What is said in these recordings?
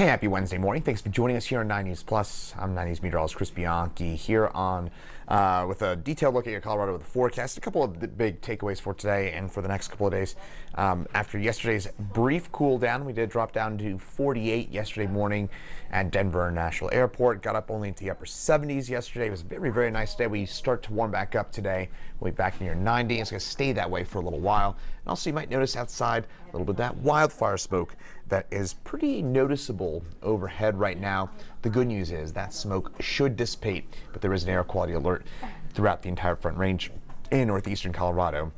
Hey, happy Wednesday morning. Thanks for joining us here on 9 Plus. I'm 9 meteorologist Chris Bianchi here on with a detailed look at your Colorado with the forecast. A couple of the big takeaways for today and for the next couple of days. After yesterday's brief cool down, we did drop down to 48 yesterday morning at Denver International Airport. Got up only into the upper 70s yesterday. It was a very, very nice day. We start to warm back up today. We'll be back near 90. It's going to stay that way for a little while. And also, you might notice outside a little bit of that wildfire smoke that is pretty noticeable overhead right now. The good news is that smoke should dissipate, but there is an air quality alert throughout the entire Front Range in northeastern Colorado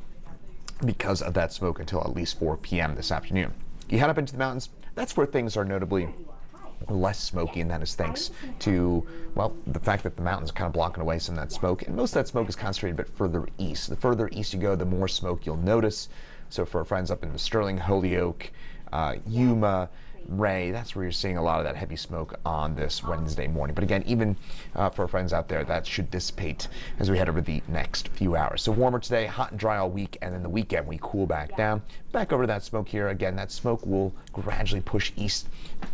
because of that smoke until at least 4 p.m. this afternoon. You head up into the mountains, that's where things are notably less smoky, and that is thanks to, well, the fact that the mountains are kind of blocking away some of that smoke, and most of that smoke is concentrated a bit further east. The further east you go, the more smoke you'll notice. So for our friends up in Sterling, Holyoke, Yuma, Ray, that's where you're seeing a lot of that heavy smoke on this Wednesday morning. But again, even for our friends out there, that should dissipate as we head over the next few hours. So warmer today, hot and dry all week, and then the weekend we cool back down. Back over to that smoke here. Again, that smoke will gradually push east.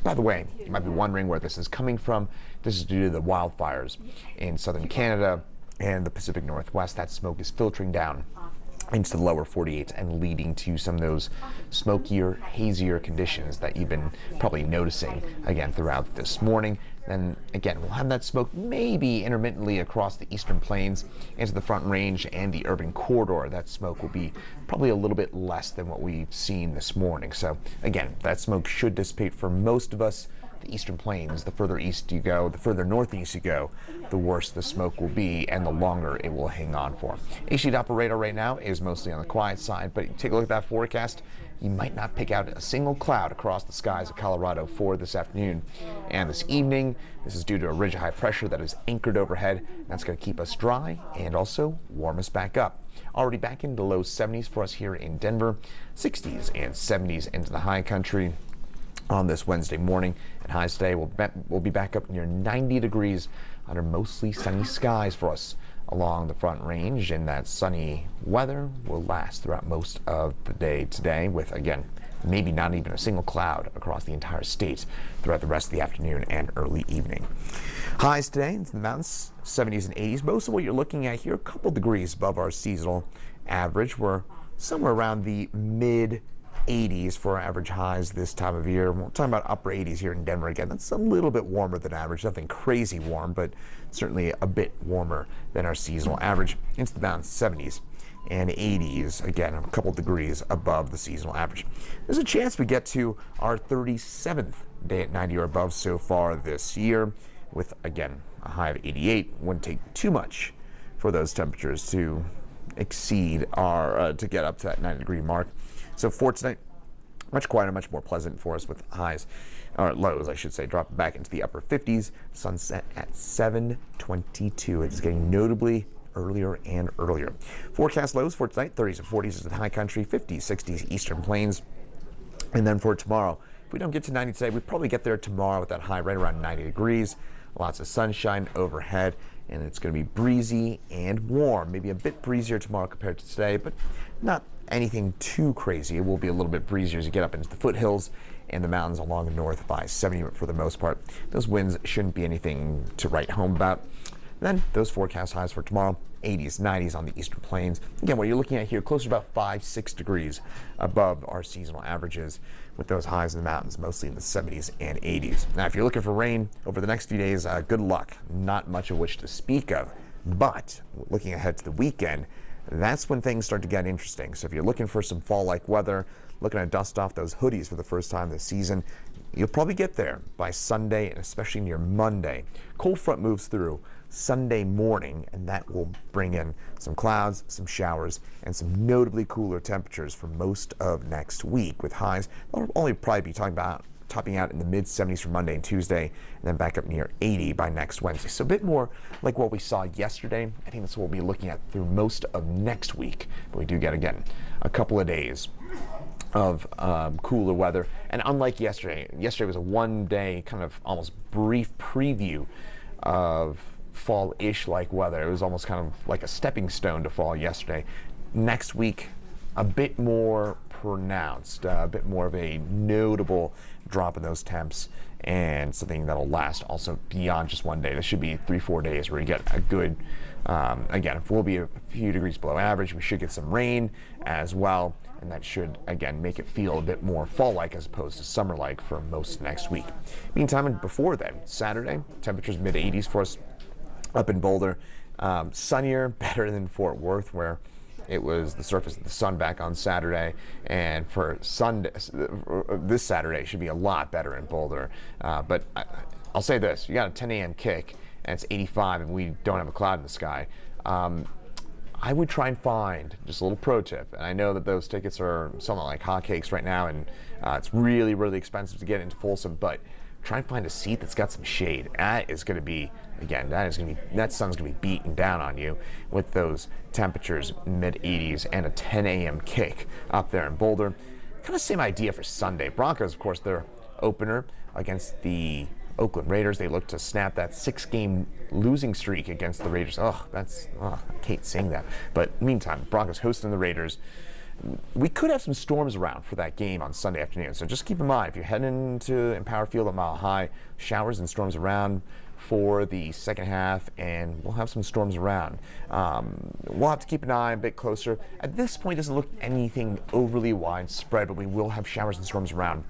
By the way, you might be wondering where this is coming from. This is due to the wildfires in southern Canada and the Pacific Northwest. That smoke is filtering down into the lower 48 and leading to some of those smokier, hazier conditions that you've been probably noticing again throughout this morning. Then again, we'll have that smoke maybe intermittently across the eastern plains into the Front Range and the urban corridor. That smoke will be probably a little bit less than what we've seen this morning. So again, that smoke should dissipate for most of us. The eastern plains, the further east you go, the further northeast you go, the worse the smoke will be and the longer it will hang on for. HC Doppler radar right now is mostly on the quiet side, but take a look at that forecast. You might not pick out a single cloud across the skies of Colorado for this afternoon and this evening. This is due to a ridge of high pressure that is anchored overhead. That's going to keep us dry and also warm us back up. Already back into the low 70s for us here in Denver, 60s and 70s into the high country on this Wednesday morning. And highs today will be back up near 90 degrees under mostly sunny skies for us along the Front Range, and that sunny weather will last throughout most of the day today with, again, maybe not even a single cloud across the entire state throughout the rest of the afternoon and early evening. Highs today in the mountains, 70s and 80s. Most of what you're looking at here, a couple degrees above our seasonal average. We're somewhere around the mid 80s for our average highs this time of year. We're talking about upper 80s here in Denver again. That's a little bit warmer than average. Nothing crazy warm, but certainly a bit warmer than our seasonal average. Into the mountains, 70s and 80s. Again, a couple degrees above the seasonal average. There's a chance we get to our 37th day at 90 or above so far this year with, again, a high of 88. Wouldn't take too much for those temperatures to exceed our, to get up to that 90-degree mark. So for tonight, much quieter, much more pleasant for us with highs, or lows, I should say, dropping back into the upper 50s. Sunset at 7:22. It's getting notably earlier and earlier. Forecast lows for tonight, 30s and 40s is the high country, 50s, 60s, eastern plains. And then for tomorrow, if we don't get to 90 today, we probably get there tomorrow with that high right around 90 degrees. Lots of sunshine overhead, and it's going to be breezy and warm. Maybe a bit breezier tomorrow compared to today, but not anything too crazy. It will be a little bit breezier as you get up into the foothills and the mountains along the north by 70 for the most part. Those winds shouldn't be anything to write home about. Then those forecast highs for tomorrow, 80s, 90s on the eastern plains. Again, what you're looking at here, closer to about 5-6 degrees above our seasonal averages with those highs in the mountains, mostly in the 70s and 80s. Now, if you're looking for rain over the next few days, good luck. Not much of which to speak of. But looking ahead to the weekend, that's when things start to get interesting. So if you're looking for some fall-like weather, looking to dust off those hoodies for the first time this season, you'll probably get there by Sunday and especially near Monday. Cold front moves through Sunday morning, and that will bring in some clouds, some showers, and some notably cooler temperatures for most of next week with highs that'll only probably be topping out in the mid-70s for Monday and Tuesday, and then back up near 80 by next Wednesday. So a bit more like what we saw yesterday. I think that's what we'll be looking at through most of next week. But we do get, again, a couple of days of cooler weather. And unlike yesterday was a one-day kind of almost brief preview of fall-ish like weather. It was almost kind of like a stepping stone to fall yesterday. Next week, a bit more pronounced, a bit more of a notable drop in those temps and something that'll last also beyond just one day. This should be 3-4 days where you get a good, again, we'll be a few degrees below average. We should get some rain as well, and that should, again, make it feel a bit more fall-like as opposed to summer-like for most next week. Meantime, and before then, Saturday, temperatures mid-80s for us up in Boulder. Sunnier, better than Fort Worth, where it was the surface of the sun back on Saturday, and for Sunday, this Saturday should be a lot better in Boulder. But I'll say this: you got a 10 a.m. kick, and it's 85, and we don't have a cloud in the sky. I would try and find, just a little pro tip, and I know that those tickets are selling like hotcakes right now, and it's really, really expensive to get into Folsom, but try and find a seat that's got some shade. That is going to be, again, that sun's going to be beating down on you with those temperatures mid-80s and a 10 a.m. kick up there in Boulder. Kind of same idea for Sunday. Broncos, of course, their opener against the Oakland Raiders. They look to snap that 6-game losing streak against the Raiders. I hate saying that. But meantime, Broncos hosting the Raiders. We could have some storms around for that game on Sunday afternoon, so just keep in mind, if you're heading into Empower Field at Mile High, showers and storms around for the second half, and we'll have some storms around. We'll have to keep an eye a bit closer. At this point, it doesn't look anything overly widespread, but we will have showers and storms around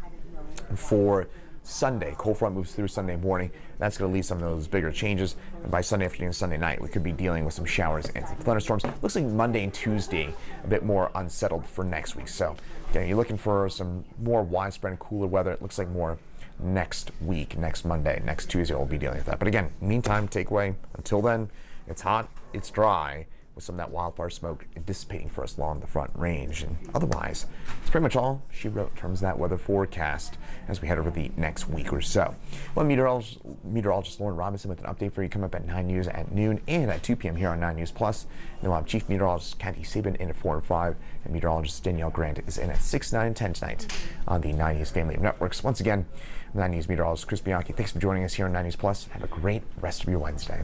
for Sunday. Cold front moves through Sunday morning. That's going to lead some of those bigger changes. And by Sunday afternoon and Sunday night, we could be dealing with some showers and some thunderstorms. Looks like Monday and Tuesday a bit more unsettled for next week. So, again, you're looking for some more widespread and cooler weather. It looks like more next week, next Monday, next Tuesday, we'll be dealing with that. But again, meantime, takeaway. Until then, it's hot, it's dry, with some of that wildfire smoke dissipating for us along the front range. And otherwise, it's pretty much all she wrote in terms of that weather forecast as we head over the next week or so. Well, meteorologist Lauren Robinson with an update for you coming up at 9 News at noon and at 2 p.m. here on 9 News Plus. And then we'll have Chief Meteorologist Kathy Sabin in at 4 and 5, and meteorologist Danielle Grant is in at 6, 9, and 10 tonight on the 9 News family of networks. Once again, 9 News meteorologist Chris Bianchi, thanks for joining us here on 9 News Plus. Have a great rest of your Wednesday.